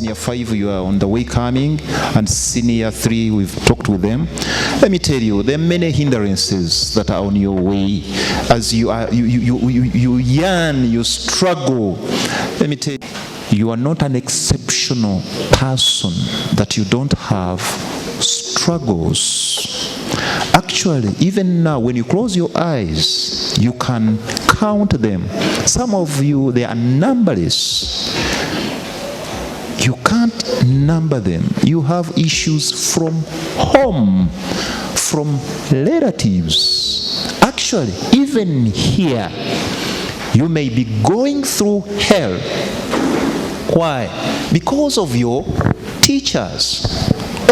senior 5, you are on the way coming, and senior 3, we've talked with them. Let me tell you, there are many hindrances that are on your way as you yearn, you struggle. Let me tell you, you are not an exceptional person that you don't have struggles. Actually, even now, when you close your eyes, you can count them. Some of you, they are numberless. You can't number them. You have issues from home, from relatives. Actually, even here, you may be going through hell. Why? Because of your teachers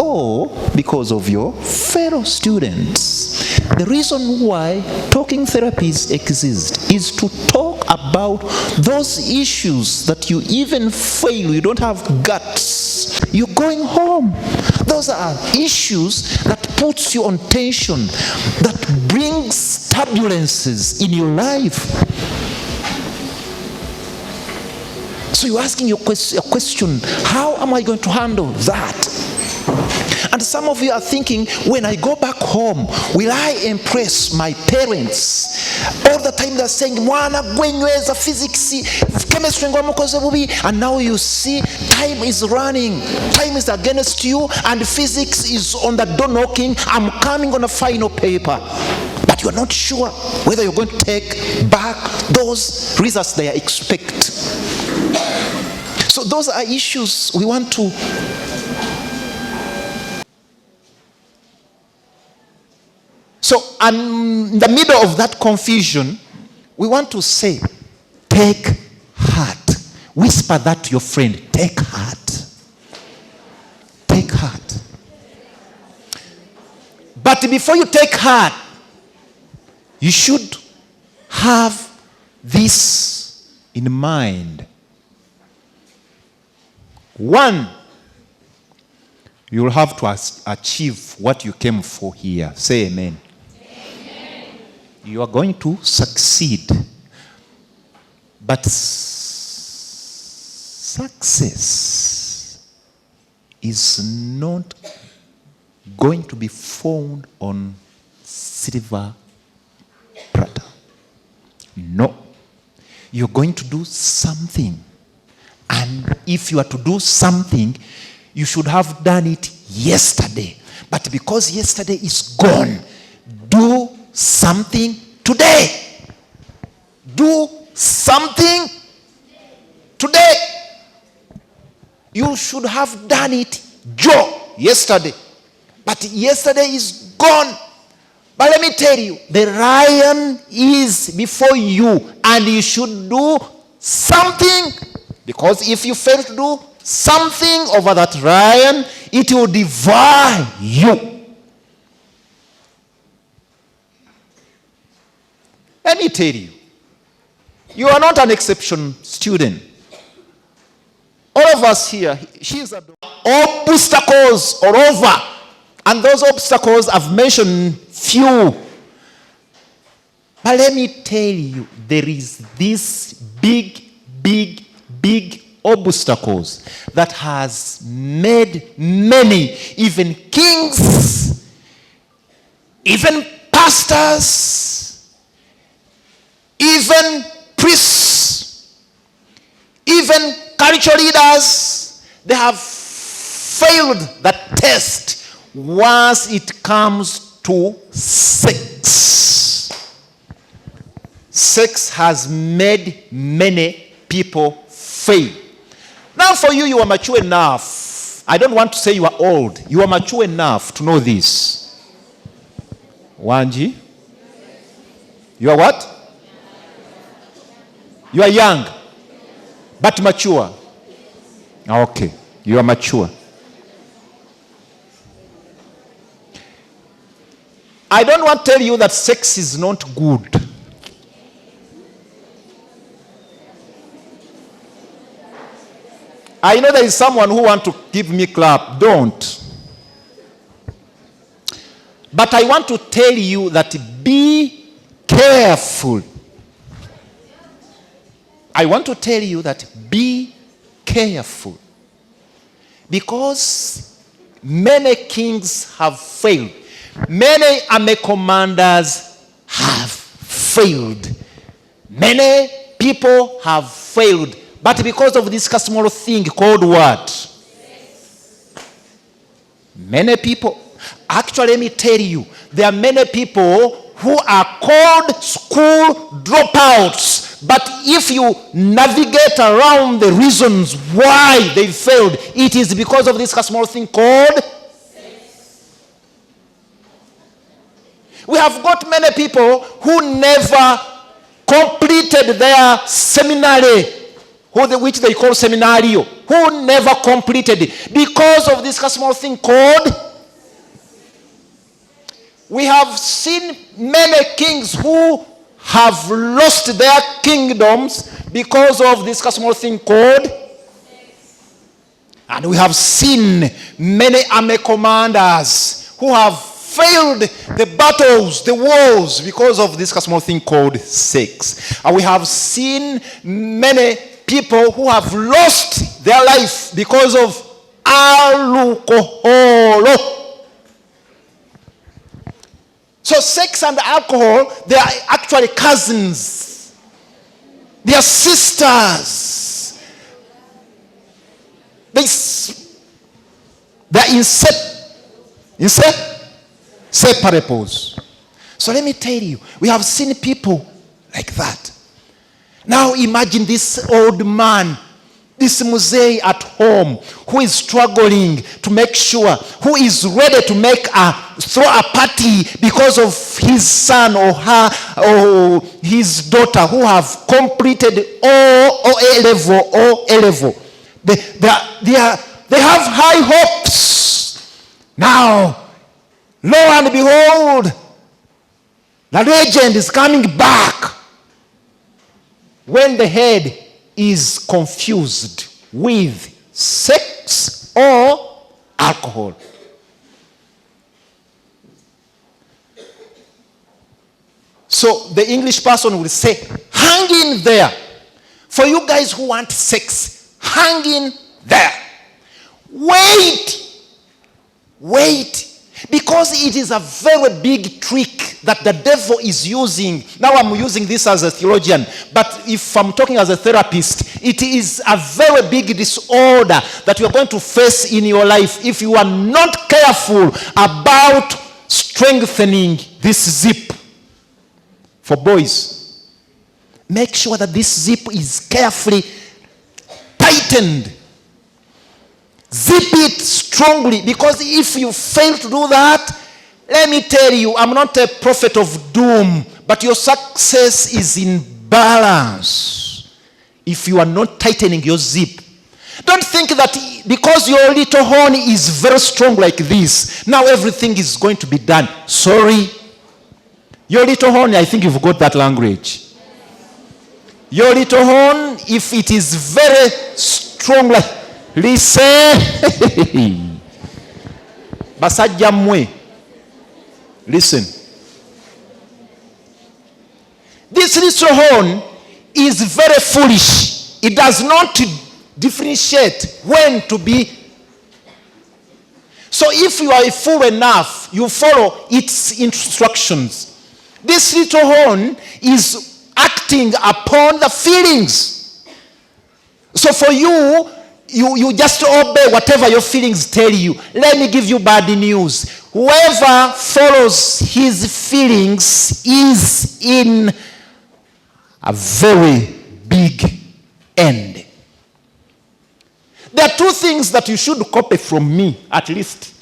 or because of your fellow students. The reason why talking therapies exist is to talk about those issues that you even fail, you don't have guts, you're going home. Those are issues that puts you on tension, that brings turbulences in your life. So you're asking your question, how am I going to handle that? And some of you are thinking, when I go back home, will I impress my parents? All the time they're saying, "Mwana gwenyweza physics, chemistry ngomukoze bubi," and now you see time is running, time is against you, and physics is on the door knocking. I'm coming on a final paper, but you're not sure whether you're going to take back those results they expect. So those are issues we want to. So in the middle of that confusion, we want to say, take heart. Whisper that to your friend, take heart. Take heart. But before you take heart, you should have this in mind. One, you will have to achieve what you came for here. Say amen. You are going to succeed. But success is not going to be found on silver platter. No. You're going to do something. And if you are to do something, you should have done it yesterday. But because yesterday is gone, do something today. Do something today. You should have done it, yesterday. But yesterday is gone. But let me tell you, the lion is before you, and you should do something. Because if you fail to do something over that lion, it will devour you. Let me tell you, you are not an exception student. All of us here, obstacles all over. And those obstacles, I've mentioned few. But let me tell you, there is this big obstacles that has made many, even kings, even pastors, even priests, even cultural leaders, they have failed that test once it comes to sex. Sex has made many people fail. Now for you, you are mature enough. I don't want to say you are old. You are mature enough to know this. Wanji? You are what? You are young, but mature. Okay, you are mature. I don't want to tell you that sex is not good. I know there is someone who wants to give me clap. Don't. But I want to tell you that be careful. I want to tell you that be careful. Because many kings have failed. Many army commanders have failed. Many people have failed. But because of this small thing called what? Many people. Actually, let me tell you, there are many people who are called school dropouts. But if you navigate around the reasons why they failed, it is because of this small thing called sex. We have got many people who never completed their seminary, which they call seminario, who never completed it because of this small thing called. We have seen many kings who have lost their kingdoms because of this small thing called. And we have seen many army commanders who have failed the battles, the wars, because of this small thing called sex. And we have seen many people who have lost their life because of alcohol. So sex and alcohol, they are actually cousins. They are sisters. They're inseparables. So let me tell you, we have seen people like that. Now imagine this old man, this muzee at home, who is struggling to make sure, who is ready to throw a party because of his son or her or his daughter who have completed O level. They have high hopes. Now, lo and behold, the legend is coming back when the head is confused with sex or alcohol. So the English person will say, hang in there. For you guys who want sex, hang in there. Wait. Because it is a very big trick that the devil is using. Now I'm using this as a theologian, but if I'm talking as a therapist, it is a very big disorder that you are going to face in your life if you are not careful about strengthening this zip. For boys, make sure that this zip is carefully tightened. Zip it strongly, because if you fail to do that, let me tell you, I'm not a prophet of doom, but your success is in balance if you are not tightening your zip. Don't think that because your little horn is very strong like this, now everything is going to be done. Sorry. Your little horn, I think you've got that language. Your little horn, if it is very strong like, listen. Basajja mmwe. Listen. This little horn is very foolish. It does not differentiate when to be. So if you are a fool enough, you follow its instructions. This little horn is acting upon the feelings. So for you just obey whatever your feelings tell you. Let me give you bad news. Whoever follows his feelings is in a very big end. There are two things that you should copy from me, at least.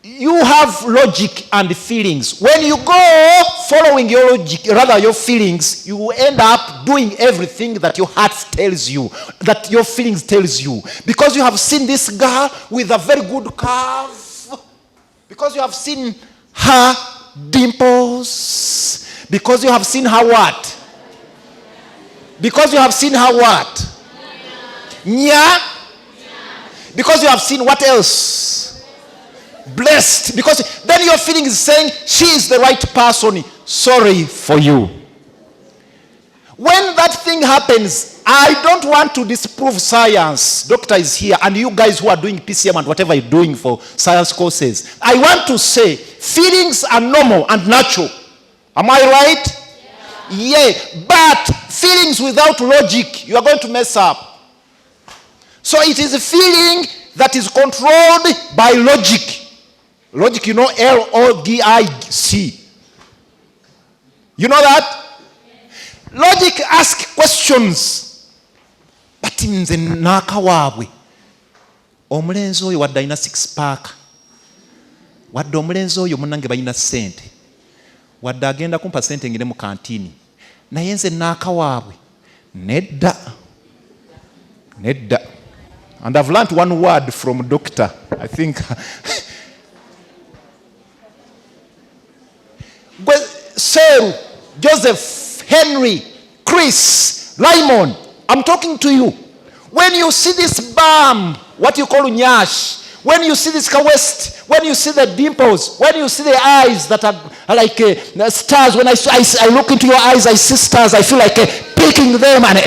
You have logic and feelings. When you go following your logic, rather your feelings, you end up doing everything that your heart tells you, that your feelings tells you. Because you have seen this girl with a very good curve. Because you have seen her dimples. Because you have seen her what? Because you have seen her what? Nya. Because you have seen what else? Blessed. Because then your feeling is saying she is the right person. Sorry for you. When that thing happens, I don't want to disprove science. Doctor is here, and you guys who are doing PCM and whatever you're doing for science courses. I want to say feelings are normal and natural. Am I right? Yeah. But feelings without logic, you are going to mess up. So it is a feeling that is controlled by logic. Logic, you know, L-O-G-I-C. You know that? Logic asks questions. But nze n'akawaabwe omulenzi oyo wadde alina 6 pack, wadde omulenzi oyo munnange balina ssente, wadde agenda kumpa ssente ngire mu kantiini, naye nze n'akawaabwe nedda. And I've learned one word from doctor, I think. Seru, Joseph, Henry, Chris, Raymond, I'm talking to you. When you see this bum, what you call nyash, when you see this waist, when you see the dimples, when you see the eyes that are like stars, when I look into your eyes, I see stars, I feel like picking them, and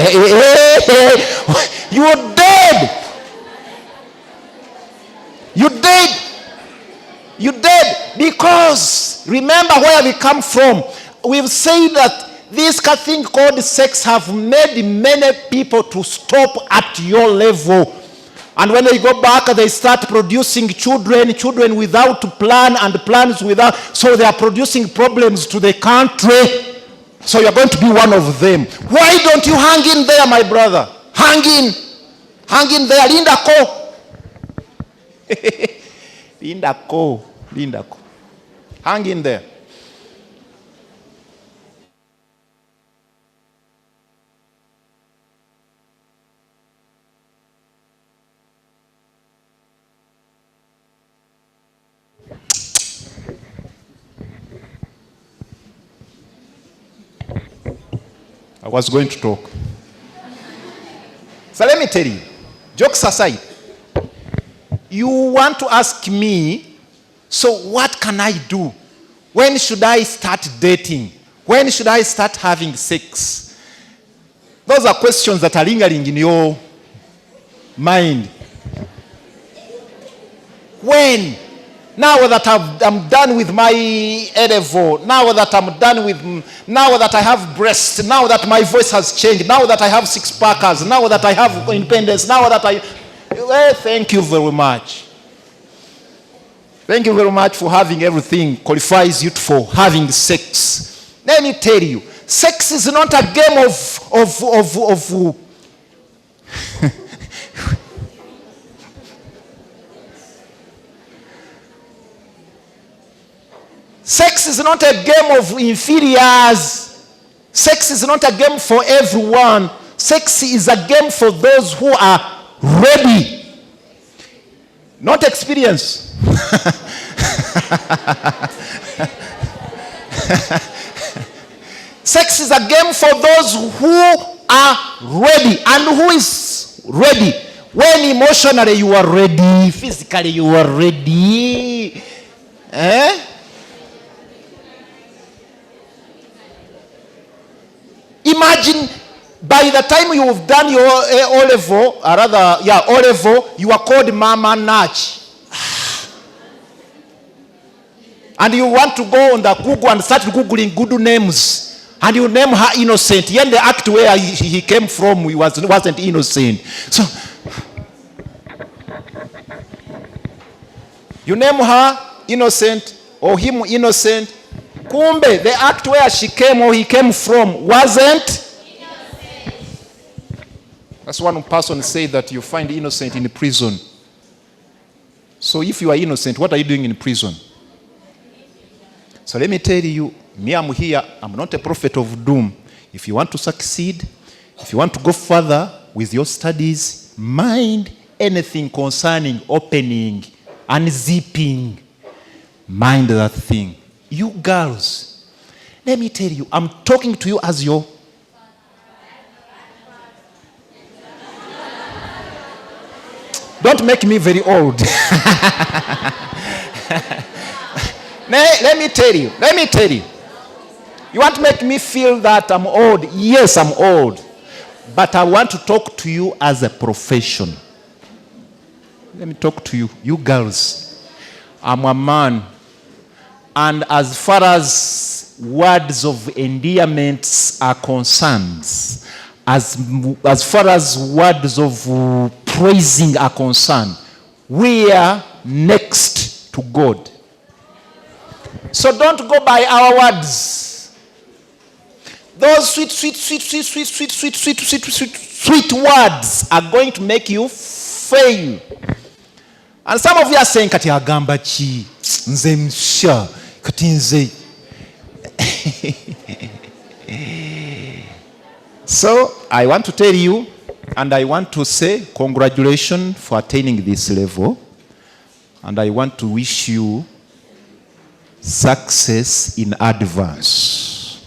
you're dead. You're dead. Because remember where we come from. We've said that this thing called sex have made many people to stop at your level. And when they go back, they start producing children without plan and plans without. So they are producing problems to the country. So you're going to be one of them. Why don't you hang in there, my brother? Hang in there. Linda Ko. Linda Ko. Hang in there. I was going to talk. So let me tell you, jokes aside, you want to ask me, so what can I do? When should I start dating? When should I start having sex? Those are questions that are lingering in your mind. When? Now that I'm done with my A-level, now that I have breasts, now that my voice has changed, now that I have 6 packers, now that I have independence, now that thank you very much. Thank you very much for having everything qualifies you for having sex. Let me tell you, sex is not a game of sex is not a game of inferiors. Sex is not a game for everyone. Sex is a game for those who are ready. Not experience. Sex is a game for those who are ready. And who is ready? When emotionally you are ready, physically you are ready. Imagine by the time you have done your O-level, O-level, you are called Mama Nach. And you want to go on the Google and start Googling good names. And you name her Innocent. Yet the act where he came from, he wasn't innocent. So, you name her Innocent or him Innocent. Kumbe, the act where she came or he came from wasn't innocent. That's one person said that you find innocent in prison. So if you are innocent, what are you doing in prison? So let me tell you, me, I'm here. I'm not a prophet of doom. If you want to succeed, if you want to go further with your studies, mind anything concerning opening, unzipping. Mind that thing. You girls, let me tell you, I'm talking to you as your... Don't make me very old. Let me tell you. You want to make me feel that I'm old? Yes, I'm old. But I want to talk to you as a profession. Let me talk to you. You girls. I'm a man. And as far as words of endearment are concerned, as far as words of praising are concerned, we are next to God. So don't go by our words. Those sweet words are going to make you fail. And some of you are saying, Kati agamba chi, nze msha, kati nze. So, I want to tell you, and I want to say congratulations for attaining this level. And I want to wish you success in advance.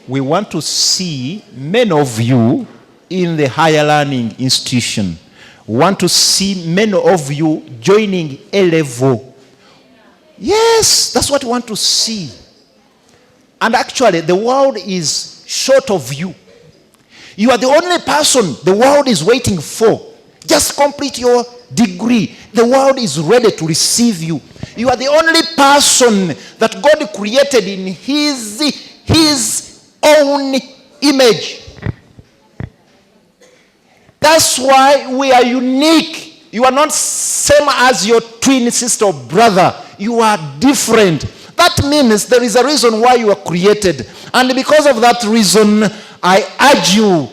We want to see many of you in the higher learning institution. We want to see many of you joining A level. Yes, that's what we want to see. And actually, the world is short of you. You are the only person the world is waiting for. Just complete your degree. The world is ready to receive you. You are the only person that God created in his own image. That's why we are unique. You are not same as your twin sister or brother. You are different. That means there is a reason why you are created. And because of that reason, I urge you,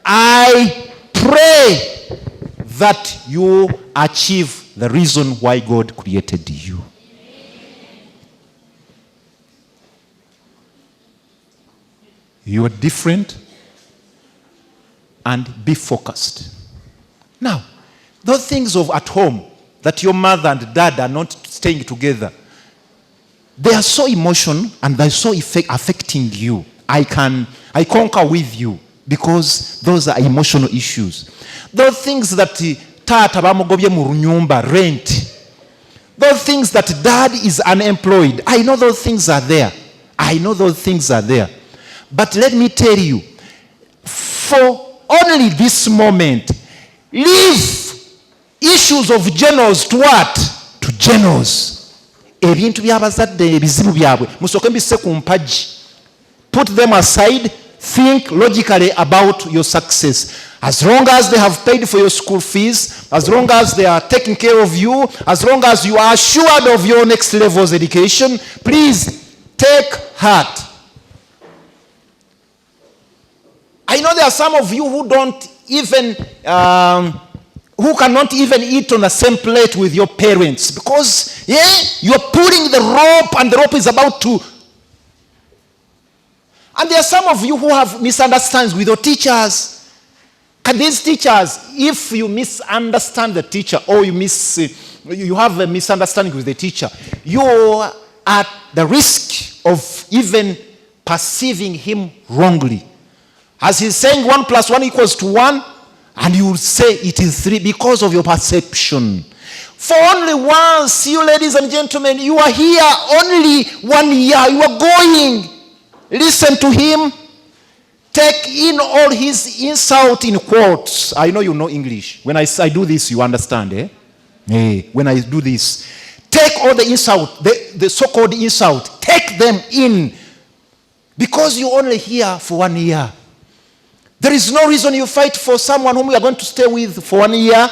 I pray that you achieve the reason why God created you. You are different, and be focused. Now, those things of at home that your mother and dad are not staying together, they are so emotional and they're so affecting you. I conquer with you because those are emotional issues. Those things that tata bamugobye mu runyumba, rent, those things that dad is unemployed, I know those things are there. I know those things are there. But let me tell you, for only this moment, leave issues of generals to what? To generals. Ebintu byabazadde ebizibu byabwe musoke mbisse ku mpagi. Put them aside. Think logically about your success. As long as they have paid for your school fees, as long as they are taking care of you, as long as you are assured of your next level's education, please take heart. I know there are some of you who don't even, who cannot even eat on the same plate with your parents because, you're pulling the rope and the rope is about to. And there are some of you who have misunderstandings with your teachers. And these teachers, if you misunderstand the teacher or you have a misunderstanding with the teacher, you are at the risk of even perceiving him wrongly. As he's saying 1 + 1 = 1, and you will say it is 3 because of your perception. For only once, you ladies and gentlemen, you are here only 1 year. You are going. Listen to him. Take in all his insult in quotes. I know you know English. When I do this, you understand, when I do this. Take all the insult, the so-called insult. Take them in. Because you're only here for 1 year. There is no reason you fight for someone whom you are going to stay with for 1 year.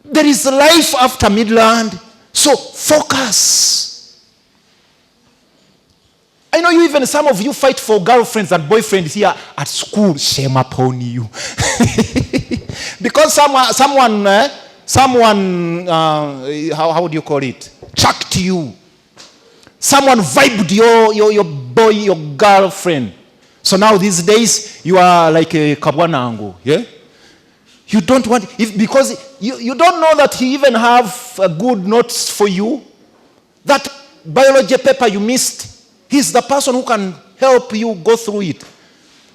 There is life after Midland. So focus. I know even some of you fight for girlfriends and boyfriends here at school. Shame upon you. Because someone, how do you call it? Chucked you. Someone vibed your boy, your girlfriend. So now these days, you are like a kabwanango, You don't want, because you don't know that he even have a good notes for you. That biology paper you missed, he's the person who can help you go through it.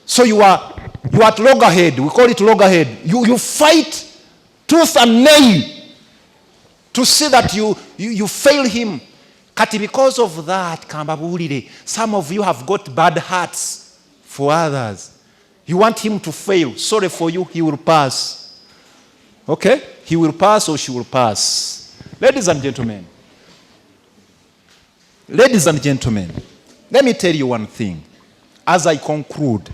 So you are at loggerhead. We call it loggerhead. You fight tooth and nail to see that you fail him. Kati, because of that, some of you have got bad hearts for others. You want him to fail. Sorry for you, he will pass. Okay? He will pass or she will pass. Ladies and gentlemen, let me tell you one thing as I conclude.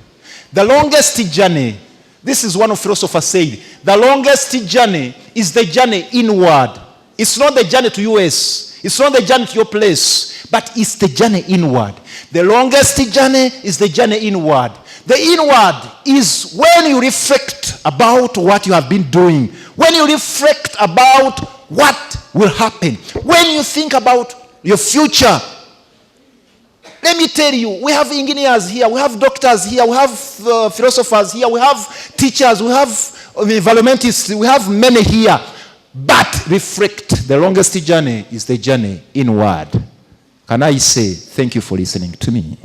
The longest journey, this is one of philosophers said, the longest journey is the journey inward. It's not the journey to US. It's not the journey to your place, but it's the journey inward. The longest journey is the journey inward. The inward is when you reflect about what you have been doing, when you reflect about what will happen, when you think about your future. Let me tell you, we have engineers here, we have doctors here, we have philosophers here, we have teachers, we have environmentalists, we have many here. But reflect, the longest journey is the journey inward. Can I say thank you for listening to me?